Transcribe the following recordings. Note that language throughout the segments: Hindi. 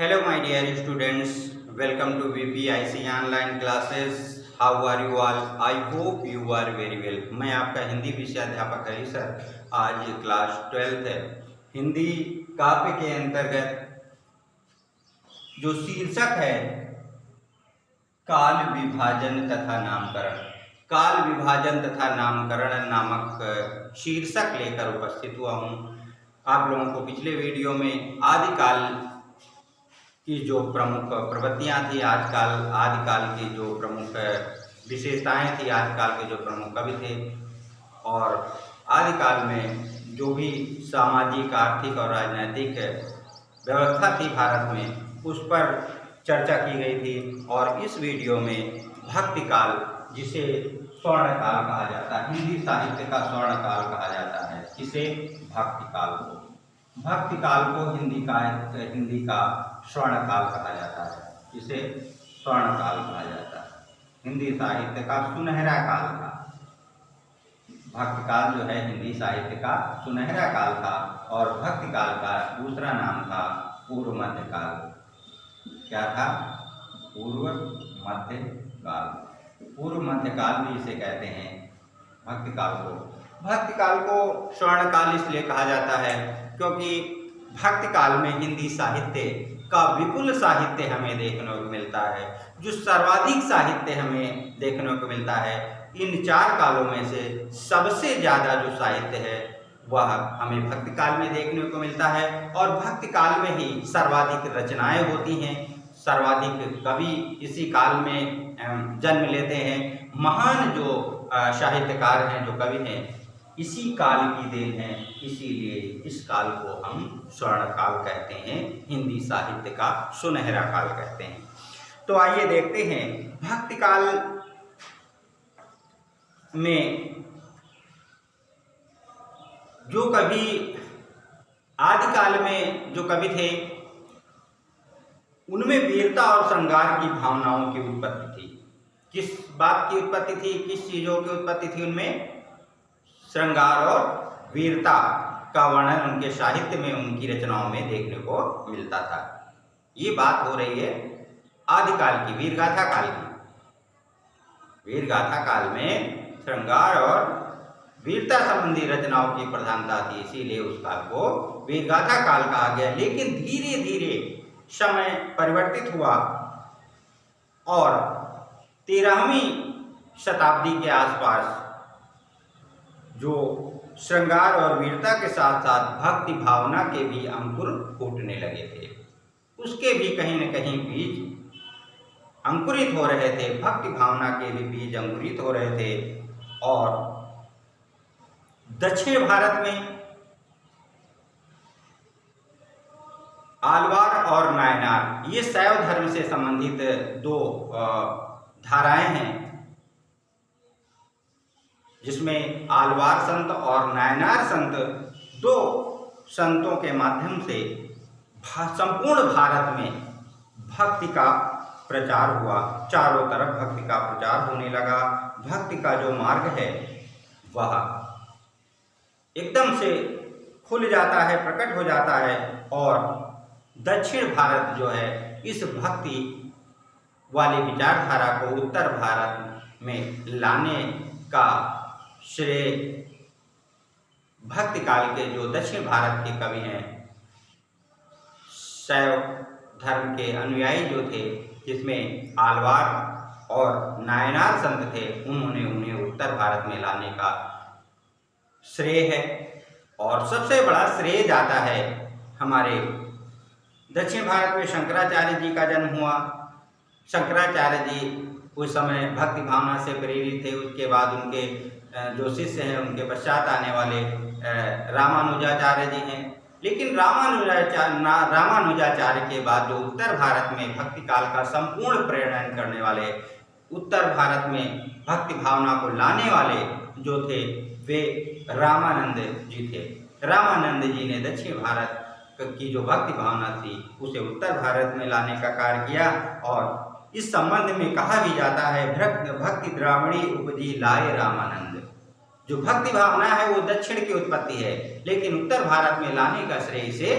Hello, my dear students. Welcome to VPIC online classes. How are you all? I hope you are very well. मैं आपका हिंदी विषय अध्यापक हरी सर। आज क्लास 12 है। हिंदी काव्य के अंतर्गत जो शीर्षक है काल विभाजन तथा नामकरण, काल विभाजन तथा नामकरण नामक शीर्षक लेकर उपस्थित हुआ हूँ। आप लोगों को पिछले वीडियो में आदिकाल की जो प्रमुख प्रवृत्तियाँ थी, आदिकाल की जो प्रमुख विशेषताएं थी, आदिकाल के जो प्रमुख कवि थे और आदिकाल में जो भी सामाजिक, आर्थिक और राजनीतिक व्यवस्था थी भारत में, उस पर चर्चा की गई थी। और इस वीडियो में भक्ति काल, जिसे स्वर्ण काल कहा जाता है, हिंदी साहित्य का स्वर्ण काल कहा जाता है, इसे भक्ति काल को हिंदी का स्वर्ण काल कहा जाता है, इसे स्वर्ण काल कहा जाता है, हिंदी साहित्य का सुनहरा काल था। भक्ति काल जो है हिंदी साहित्य का सुनहरा काल था और भक्ति काल का दूसरा नाम था पूर्व मध्य काल। क्या था? पूर्व मध्य काल। पूर्व मध्य काल भी इसे कहते हैं भक्ति काल को। भक्ति काल को स्वर्ण काल इसलिए कहा जाता है क्योंकि भक्ति काल में हिंदी साहित्य का विपुल साहित्य हमें देखने को मिलता है। जो सर्वाधिक साहित्य हमें देखने को मिलता है, इन चार कालों में से सबसे ज़्यादा जो साहित्य है वह हमें भक्ति काल में देखने को मिलता है। और भक्ति काल में ही सर्वाधिक रचनाएं होती हैं, सर्वाधिक कवि इसी काल में जन्म लेते हैं। महान जो साहित्यकार हैं, जो कवि हैं, इसी काल की देन है, इसीलिए इस काल को हम स्वर्ण काल कहते हैं, हिंदी साहित्य का सुनहरा काल कहते हैं। तो आइए देखते हैं भक्ति काल में जो कवि, आदिकाल में जो कवि थे, उनमें वीरता और श्रृंगार की भावनाओं की उत्पत्ति थी। किस बात की उत्पत्ति थी? किस चीजों की उत्पत्ति थी? उनमें श्रृंगार और वीरता का वर्णन उनके साहित्य में, उनकी रचनाओं में देखने को मिलता था। ये बात हो रही है आदिकाल की, वीरगाथा काल की। वीरगाथा काल में श्रृंगार और वीरता संबंधी रचनाओं की प्रधानता थी, इसीलिए उस काल को वीरगाथा काल कहा गया। लेकिन धीरे धीरे समय परिवर्तित हुआ और 13वीं शताब्दी के आसपास जो श्रृंगार और वीरता के साथ साथ भक्ति भावना के भी अंकुर फूटने लगे थे। उसके भी कहीं न कहीं बीज अंकुरित हो रहे थे, भक्ति भावना के भी बीज अंकुरित हो रहे थे। और दक्षिण भारत में आलवार और नायनार, ये शैव धर्म से संबंधित दो धाराएं हैं, जिसमें आलवार संत और नायनार संत, दो संतों के माध्यम से संपूर्ण भारत में भक्ति का प्रचार हुआ। चारों तरफ भक्ति का प्रचार होने लगा। भक्ति का जो मार्ग है वह एकदम से खुल जाता है, प्रकट हो जाता है। और दक्षिण भारत जो है, इस भक्ति वाली विचारधारा को उत्तर भारत में लाने का श्रेय भक्ति काल के जो दक्षिण भारत के कवि हैं, शैव धर्म के अनुयायी जो थे, जिसमें आलवार और नायनार संत थे, उन्होंने उन्हें उत्तर भारत में लाने का श्रेय है। और सबसे बड़ा श्रेय जाता है हमारे दक्षिण भारत में शंकराचार्य जी का जन्म हुआ। शंकराचार्य जी उस समय भक्ति भावना से प्रेरित थे। उसके बाद उनके जो शिष्य हैं, उनके पश्चात आने वाले रामानुजाचार्य जी हैं। लेकिन रामानुजाचार्य के बाद जो उत्तर भारत में भक्ति काल का संपूर्ण प्रेरण करने वाले, उत्तर भारत में भक्ति भावना को लाने वाले जो थे, वे रामानंद जी थे। रामानंद जी ने दक्षिण भारत की जो भक्ति भावना थी उसे उत्तर भारत में लाने का कार्य किया। और इस संबंध में कहा भी जाता है, भक्ति द्राविड़ी उपजी लाए रामानंद। जो भक्ति भावना है वो दक्षिण की उत्पत्ति है, लेकिन उत्तर भारत में लाने का श्रेय से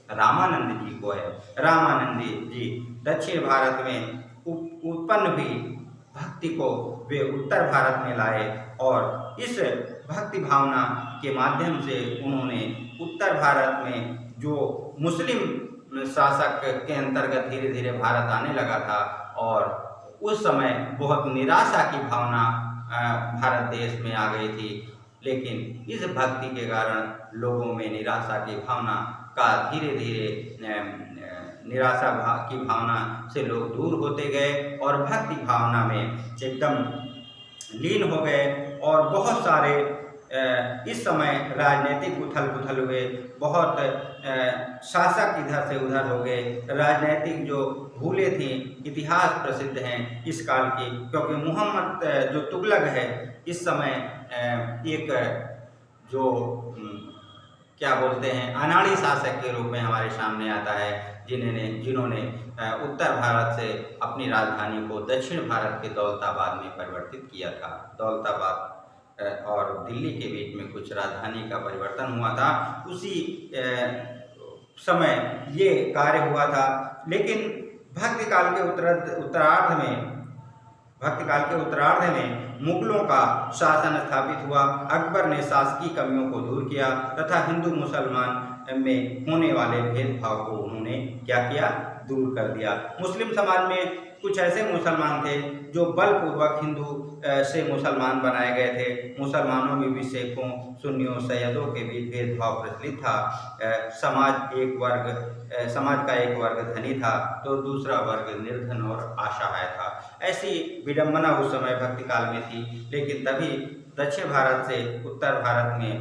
रामानंद जी को है। रामानंद जी दक्षिण भारत में उत्पन्न हुई भक्ति को वे उत्तर भारत में लाए और इस भक्ति भावना के माध्यम से उन्होंने उत्तर भारत में जो मुस्लिम शासक के अंतर्गत धीरे धीरे भारत आने लगा था और उस समय बहुत निराशा की भावना भारत देश में आ गई थी, लेकिन इस भक्ति के कारण लोगों में निराशा की भावना का धीरे धीरे निराशा की भावना से लोग दूर होते गए और भक्ति भावना में एकदम लीन हो गए। और बहुत सारे इस समय राजनीतिक उथल पुथल हुए, बहुत शासक इधर से उधर हो गए, राजनीतिक जो भूले थी इतिहास प्रसिद्ध हैं इस काल की, क्योंकि मुहम्मद जो तुगलक है इस समय एक जो क्या बोलते हैं अनाड़ी शासक के रूप में हमारे सामने आता है, जिन्होंने उत्तर भारत से अपनी राजधानी को दक्षिण भारत के दौलताबाद में परिवर्तित किया था। दौलताबाद और दिल्ली के बीच में कुछ राजधानी का परिवर्तन हुआ था, उसी समय ये कार्य हुआ था। लेकिन भक्ति काल के उत्तरार्ध में मुगलों का शासन स्थापित हुआ। अकबर ने शासकीय कमियों को दूर किया तथा हिंदू मुसलमान में होने वाले भेदभाव को उन्होंने क्या किया, दूर कर दिया। मुस्लिम समाज में कुछ ऐसे मुसलमान थे जो बलपूर्वक हिंदू से मुसलमान बनाए गए थे। मुसलमानों में भी सिखों, सुन्नियों, सैयदों के बीच भेदभाव प्रचलित था। समाज का एक वर्ग धनी था तो दूसरा वर्ग निर्धन और असहाय था। ऐसी विडंबना उस समय भक्ति काल में थी। लेकिन तभी दक्षिण भारत से उत्तर भारत में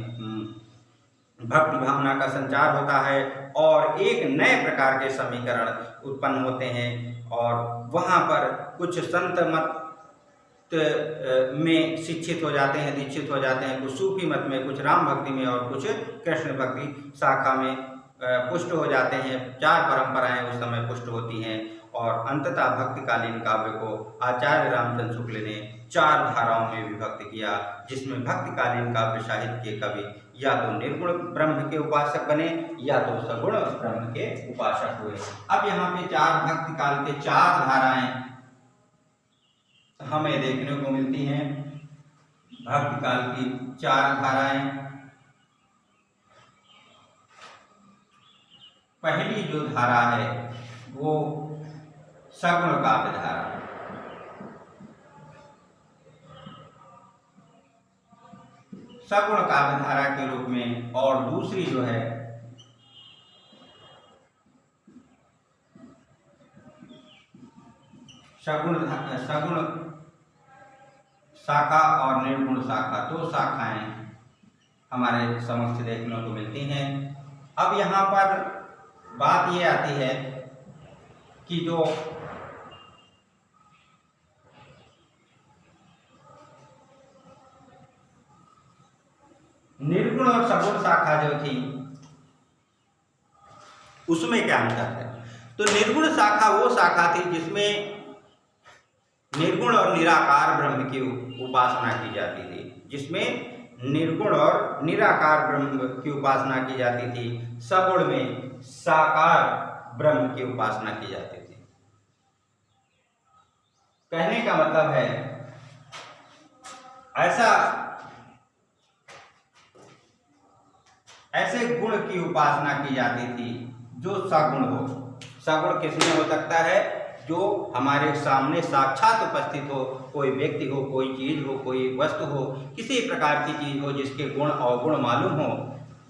भक्ति भावना का संचार होता है और एक नए प्रकार के समीकरण उत्पन्न होते हैं और वहाँ पर कुछ संत मत में शिक्षित हो जाते हैं, दीक्षित हो जाते हैं, कुछ सूफी मत में, कुछ राम भक्ति में और कुछ कृष्ण भक्ति शाखा में पुष्ट हो जाते हैं। 4 परंपराएं उस समय पुष्ट होती हैं और अंततः भक्तिकालीन काव्य को आचार्य रामचंद्र शुक्ल ने 4 धाराओं में विभक्त किया, जिसमें भक्तिकालीन काव्य साहित्य के कवि या तो निर्गुण ब्रह्म के उपासक बने या तो सगुण ब्रह्म के उपासक हुए। अब यहाँ पे 4 भक्ति काल के 4 धाराएं हमें देखने को मिलती हैं। भक्ति काल की 4 धाराएं, पहली जो धारा है वो सगुण काव्य धारा। सगुण काव्य धारा के रूप में, और दूसरी जो है सगुण शाखा और निर्गुण शाखा, 2 शाखाएं हमारे समक्ष देखने को मिलती हैं। अब यहाँ पर बात ये आती है कि जो निर्गुण और सगुण शाखा जो थी उसमें क्या अंतर है। तो निर्गुण शाखा वो शाखा थी जिसमें निर्गुण और निराकार ब्रह्म की उपासना की जाती थी, जिसमें निर्गुण और निराकार ब्रह्म की उपासना की जाती थी। सगुण में साकार ब्रह्म की उपासना की जाती थी। कहने का मतलब है ऐसे गुण की उपासना की जाती थी जो सगुण हो। सगुण किसमें हो सकता है? जो हमारे सामने साक्षात उपस्थित हो, कोई व्यक्ति हो, कोई चीज हो, कोई वस्तु हो, किसी प्रकार की चीज हो जिसके गुण अवगुण मालूम हो,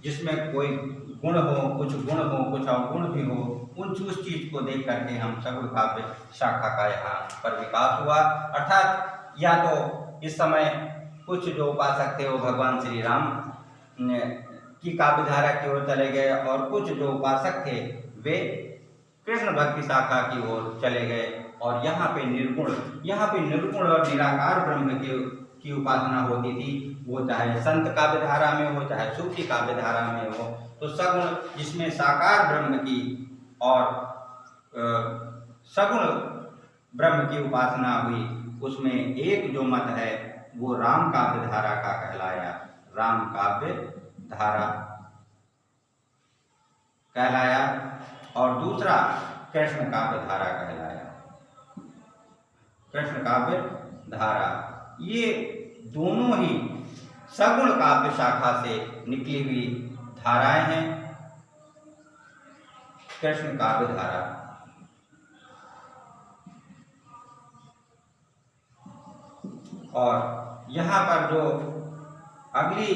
जिसमें कोई गुण हो, कुछ गुण हो, कुछ अवगुण भी हो, उस चीज को देख करके हम सगुण काव्य शाखा का यहाँ पर विकास हुआ। अर्थात या तो इस समय कुछ जो उपासक थे वो भगवान श्री राम की काव्य धारा की ओर चले गए और कुछ जो उपासक थे वे कृष्ण भक्ति शाखा की ओर चले गए। और यहाँ पे निर्गुण और निराकार ब्रह्म की उपासना होती थी, वो चाहे संत काव्य धारा में हो, चाहे सूफी काव्य धारा में हो। तो सगुण जिसमें साकार ब्रह्म की और सगुण ब्रह्म की उपासना हुई, उसमें एक जो मत है वो राम काव्य धारा का कहलाया। राम काव्य धारा कहलाया और दूसरा कृष्ण काव्य धारा कहलाया। कृष्ण काव्य धारा ये दोनों ही सगुण काव्य शाखा से निकली हुई धाराएं हैं। कृष्ण काव्य धारा और यहाँ पर जो अगली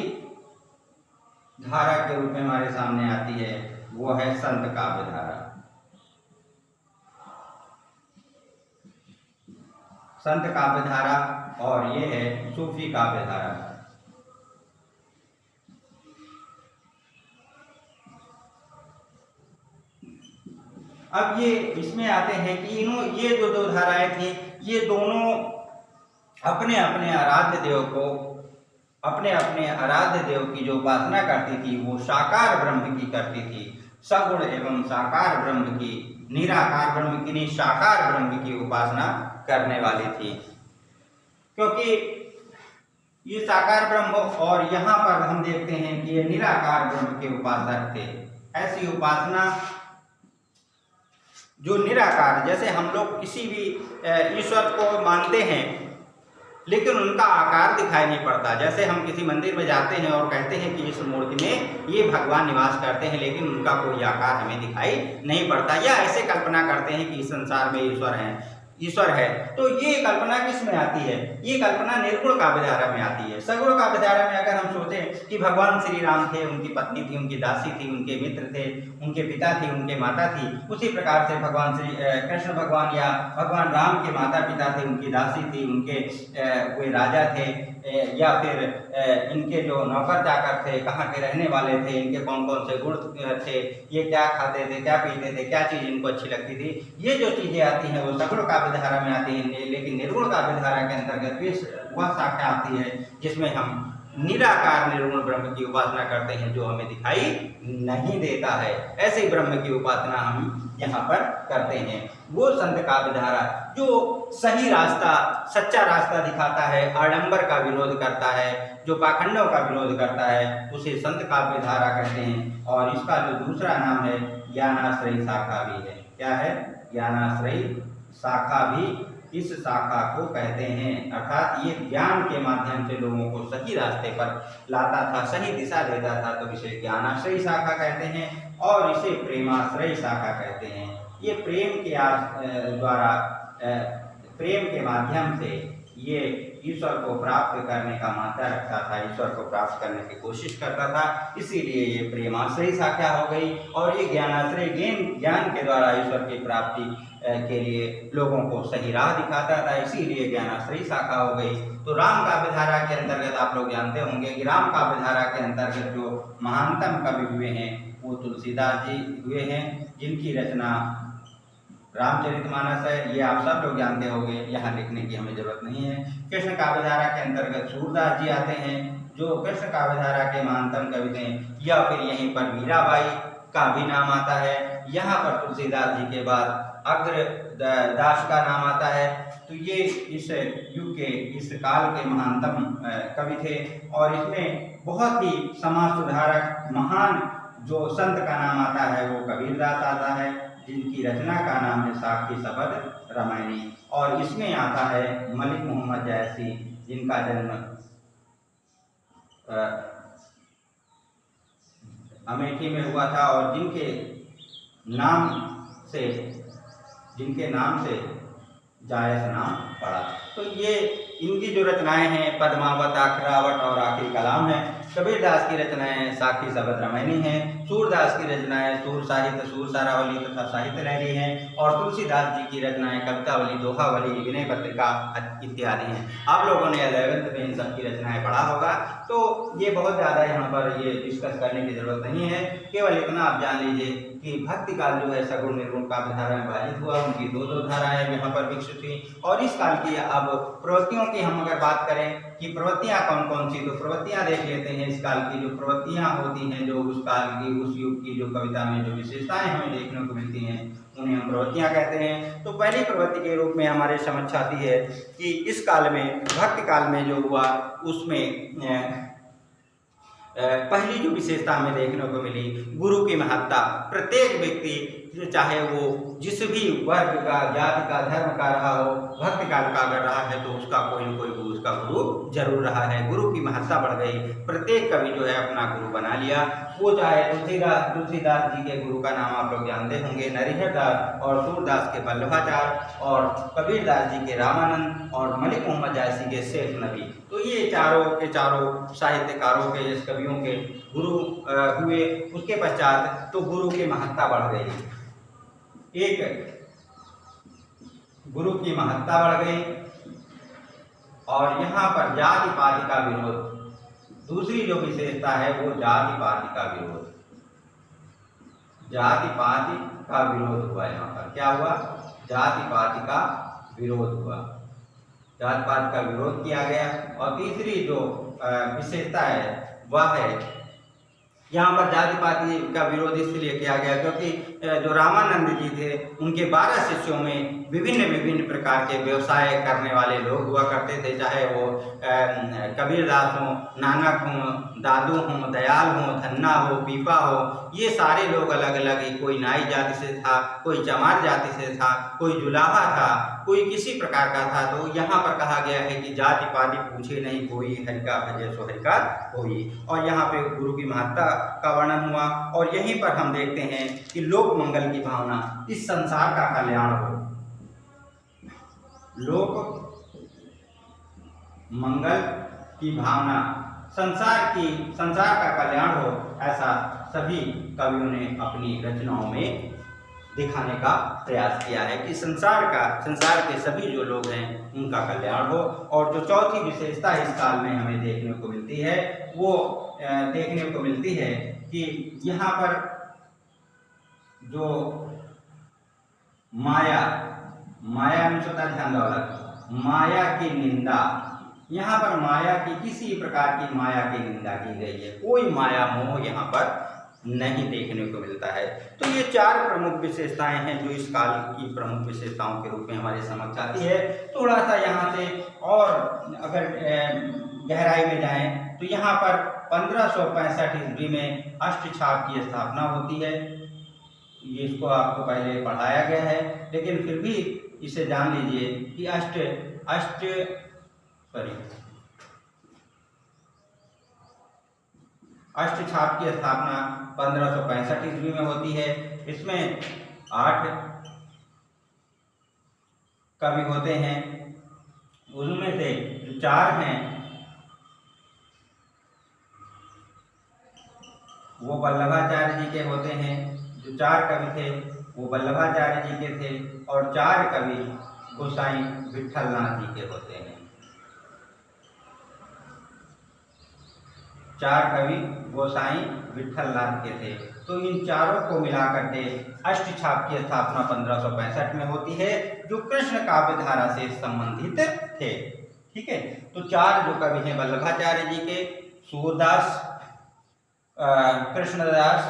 धारा के रूप में हमारे सामने आती है वो है संत काव्य धारा। संत काव्य धारा और ये है सूफी काव्य धारा। अब ये इसमें आते हैं कि ये जो दो धाराएं थी ये दोनों अपने अपने आराध्य देव को अपने अपने आराध्य देव की जो उपासना करती थी वो साकार ब्रह्म की करती थी। सगुण एवं साकार ब्रह्म की, निराकार ब्रह्म की नहीं साकार ब्रह्म की उपासना करने वाली थी। क्योंकि ये साकार ब्रह्म और यहाँ पर हम देखते हैं कि ये निराकार ब्रह्म के उपासक थे। ऐसी उपासना जो निराकार, जैसे हम लोग किसी भी ईश्वर को मानते हैं लेकिन उनका आकार दिखाई नहीं पड़ता। जैसे हम किसी मंदिर में जाते हैं और कहते हैं कि इस मूर्ति में ये भगवान निवास करते हैं लेकिन उनका कोई आकार हमें दिखाई नहीं पड़ता, या ऐसे कल्पना करते हैं कि इस संसार में ईश्वर है। तो ये कल्पना किस में आती है? ये कल्पना निर्गुण काव्य धारा में आती है। सगुण काव्य धारा में अगर हम सोचें कि भगवान श्री राम थे, उनकी पत्नी थी, उनकी दासी थी, उनके मित्र थे, उनके पिता थी, उनके माता थी, उसी प्रकार से भगवान श्री कृष्ण भगवान या भगवान राम के माता पिता थे, उनकी दासी थी, उनके कोई राजा थे, या फिर इनके जो नौकर चाकर थे, कहाँ के रहने वाले थे, इनके कौन कौन से गुण थे, ये क्या खाते थे, क्या पीते थे, क्या चीज़ इनको अच्छी लगती थी, ये जो चीज़ें आती हैं वो सगुण काव्य धारा में आती हैं। लेकिन निर्गुण काव्य धारा के अंतर्गत वह शाखा आती है जिसमें हम निराकार निर्गुण ब्रह्म की उपासना करते हैं जो हमें दिखाई नहीं देता है। ऐसे ब्रह्म की उपासना हम यहाँ पर करते हैं। वो संत काव्य धारा जो सही रास्ता, सच्चा रास्ता दिखाता है, आडंबर का विरोध करता है, जो पाखंडों का विरोध करता है, उसे संत काव्य धारा कहते हैं। और इसका जो दूसरा नाम है ज्ञानाश्रयी शाखा भी है। क्या है? ज्ञानाश्रयी शाखा भी इस शाखा को कहते हैं। अर्थात ये ज्ञान के माध्यम से लोगों को सही रास्ते पर लाता था, सही दिशा देता था, तो इसे ज्ञानाश्रयी शाखा कहते हैं। और इसे प्रेमाश्रयी शाखा कहते हैं। ये प्रेम के द्वारा प्रेम के माध्यम से ये ईश्वर को प्राप्त करने का मात्रा रखता था, ईश्वर को प्राप्त करने की कोशिश करता था, इसीलिए ये प्रेमाश्रयी शाखा हो गई। और ये ज्ञानाश्रयी ज्ञान के द्वारा ईश्वर की प्राप्ति के लिए लोगों को सही राह दिखाता था, इसीलिए ज्ञानाश्रयी शाखा हो गई। तो राम काव्य धारा के अंतर्गत आप लोग जानते होंगे कि राम काव्य धारा के अंतर्गत जो महानतम कवि हुए हैं वो तुलसीदास जी हुए हैं, जिनकी रचना रामचरितमानस है। ये आप सब लोग जानते होंगे, यहाँ लिखने की हमें जरूरत नहीं है। कृष्ण काव्य धारा के अंतर्गत सूरदास जी आते हैं जो कृष्ण काव्य धारा के महानतम कवि थे। या फिर यहीं पर मीराबाई का भी नाम आता है। यहाँ पर तुलसीदास जी के बाद अग्रदास का नाम आता है। तो ये इस युग के, इस काल के महानतम कवि थे। और इसमें बहुत ही समाज सुधारक महान जो संत का नाम आता है वो कबीरदास आता है, जिनकी रचना का नाम है साखी शबद रामायणी। और इसमें आता है मलिक मोहम्मद जैसी, जिनका जन्म अमेठी में हुआ था और जिनके नाम से जायस नाम पड़ा। तो ये इनकी जो रचनाएं हैं पद्मावत, आखरावट और आखिरी कलाम है। कबीरदास की रचनाएं साखी शबद रामायणी हैं। सूरदास की रचनाएं सूर साहित्य, सूर सारावली तथा साहित्य लहरी हैं। और तुलसीदास जी की रचनाएं कवितावली, दोहावली, विनय पत्रिका इत्यादि हैं। आप लोगों ने 11th में इन सब की रचनाएं पढ़ा होगा, तो ये बहुत ज़्यादा यहाँ पर ये डिस्कस करने की जरूरत नहीं है। केवल इतना आप जान लीजिए कि भक्ति काल जो है सगुण निर्गुण काव्य धारा में विभाजित हुआ, उनकी दो धाराएं यहाँ पर विकसित हुई। और इस काल की अब प्रवृत्तियों की हम अगर बात करें कि प्रवृत्तियाँ कौन कौन सी, तो प्रवृत्तियाँ देख लेते हैं। इस काल की जो प्रवृत्तियाँ होती हैं, जो उस काल की, उस युग की जो कविता में जो विशेषताएं हमें देखने को मिलती हैं, उन्हें हम प्रवृत्तियाँ कहते हैं। तो पहली प्रवृत्ति के रूप में हमारे समझ आती है कि इस काल में, भक्ति काल में जो हुआ उसमें पहली जो विशेषता हमें देखने को मिली, गुरु की महत्ता। प्रत्येक व्यक्ति चाहे वो जिस भी वर्ग का, जाति का, धर्म का रहा हो, भक्ति काल का अगर रहा है तो उसका कोई न कोई गुरु, उसका गुरु जरूर रहा है। गुरु की महत्ता बढ़ गई, प्रत्येक कवि जो है अपना गुरु बना लिया। वो चाहे तुलसीदास जी के गुरु का नाम आप लोग जानते होंगे, नरिहर दास, और सूरदास के वल्लभाचार्य, और कबीर दास जी के रामानंद, और मलिक मोहम्मद जायसी के शेख नबी। तो ये चारों के चारों साहित्यकारों के, इस कवियों के गुरु हुए। उसके पश्चात तो गुरु की महत्ता बढ़ गई, एक गुरु की महत्ता बढ़ गई, और यहाँ पर जाति पाति का विरोध। दूसरी जो विशेषता है वो जाति पाति का विरोध। जाति पाति का विरोध हुआ, यहाँ पर क्या हुआ, जाति पाति का विरोध हुआ, जाति पाति का विरोध किया गया। और तीसरी जो विशेषता है वह है, यहाँ पर जाति पाति का विरोध इसलिए किया गया क्योंकि जो रामानंद जी थे उनके 12 शिष्यों में विभिन्न प्रकार के व्यवसाय करने वाले लोग हुआ करते थे, चाहे वो कबीरदास हो, नानक हो, दादू हो, दयाल हो, धन्ना हो, पीपा हो, ये सारे लोग अलग अलग ही, कोई नाई जाति से था, कोई चमार जाति से था, कोई जुलाहा था, कोई किसी प्रकार का था। तो यहाँ पर कहा गया है कि जाति पाति पूछे नहीं कोई, हरि का भजे सो हरि का होई। और यहाँ पे गुरु की महत्ता का वर्णन हुआ। और यहीं पर हम देखते हैं कि लोक मंगल की भावना, इस संसार का कल्याण हो, लोक मंगल की भावना, संसार का कल्याण हो, ऐसा सभी कवियों ने अपनी रचनाओं में दिखाने का प्रयास किया है कि संसार के सभी जो लोग हैं उनका कल्याण हो। और जो चौथी विशेषता इस काल में हमें देखने को मिलती है वो देखने को मिलती है कि यहाँ पर जो माया में होता है ध्यान दौलत, माया की निंदा, यहाँ पर माया की, किसी प्रकार की माया की निंदा की गई है, कोई माया मोह यहाँ पर नहीं देखने को मिलता है। तो ये 4 प्रमुख विशेषताएं हैं जो इस काल की प्रमुख विशेषताओं के रूप में हमारे समक्ष आती है। थोड़ा सा यहाँ से और अगर गहराई में जाएं तो यहाँ पर 1565 ईस्वी में अष्टछाप की स्थापना होती है। ये इसको आपको पहले पढ़ाया गया है, लेकिन फिर भी इसे जान लीजिए कि अष्टछाप की स्थापना 1565 ईस्वी में होती है। इसमें 8 कवि होते हैं, उनमें से जो 4 हैं वो वल्लभाचार्य जी के होते हैं। जो 4 कवि थे वो वल्लभाचार्य जी के थे, और 4 कवि गोसाई विठलनाथ जी के होते हैं। 4 कवि गोसाई विठलनाथ के थे। तो इन चारों को मिलाकर के अष्टछाप की स्थापना 1565 में होती है, जो कृष्ण काव्य धारा से संबंधित थे। ठीक है, तो 4 जो कवि हैं वल्लभाचार्य जी के, सूरदास, कृष्णदास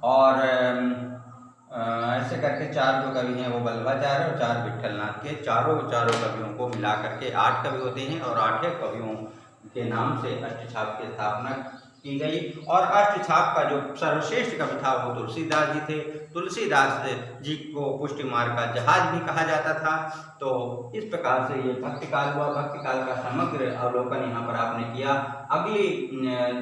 और ऐसे करके 4 जो कवि हैं वो वल्लभाचार्य और 4 विठलनाथ के, चारों कवियों को मिलाकर के 8 कवि होते हैं। और 8 कवियों के नाम से अष्टछाप की स्थापना की गई। और अष्टछाप का जो सर्वश्रेष्ठ कवि था वो तुलसीदास जी थे। तुलसीदास जी को पुष्टि मार्ग का जहाज भी कहा जाता था। तो इस प्रकार से ये भक्तिकाल हुआ। भक्तिकाल का समग्र अवलोकन यहाँ पर आपने किया। अगली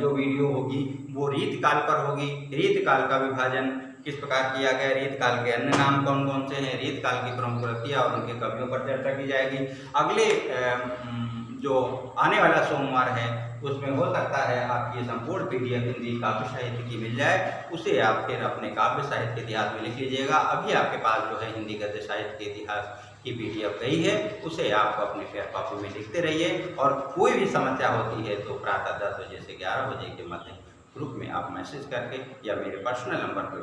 जो वीडियो होगी वो रीतकाल पर होगी। रीतकाल का विभाजन किस प्रकार किया गया, रीतकाल के अन्य नाम कौन कौन से हैं, रीतकाल की प्रमुख कृतियाँ और उनके कवियों पर चर्चा की जाएगी। अगले जो आने वाला सोमवार है उसमें हो सकता है आपकी ये संपूर्ण PDF हिंदी काव्य साहित्य की मिल जाए, उसे आप फिर अपने काव्य साहित्य के इतिहास में लिख लीजिएगा। अभी आपके पास जो है हिंदी गद्य साहित्य के इतिहास की PDF गई है, उसे आप अपने फेयर कॉपी में लिखते रहिए। और कोई भी समस्या होती है तो प्रातः 10 बजे से 11 बजे के मध्य ग्रुप में आप मैसेज करके या मेरे पर्सनल नंबर पर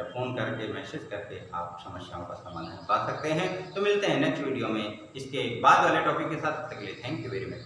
फ़ोन करके मैसेज करके आप समस्याओं का समाधान पा सकते हैं। तो मिलते हैं नेक्स्ट वीडियो में इसके बाद वाले टॉपिक के साथ। तक के लिए थैंक यू वेरी मच।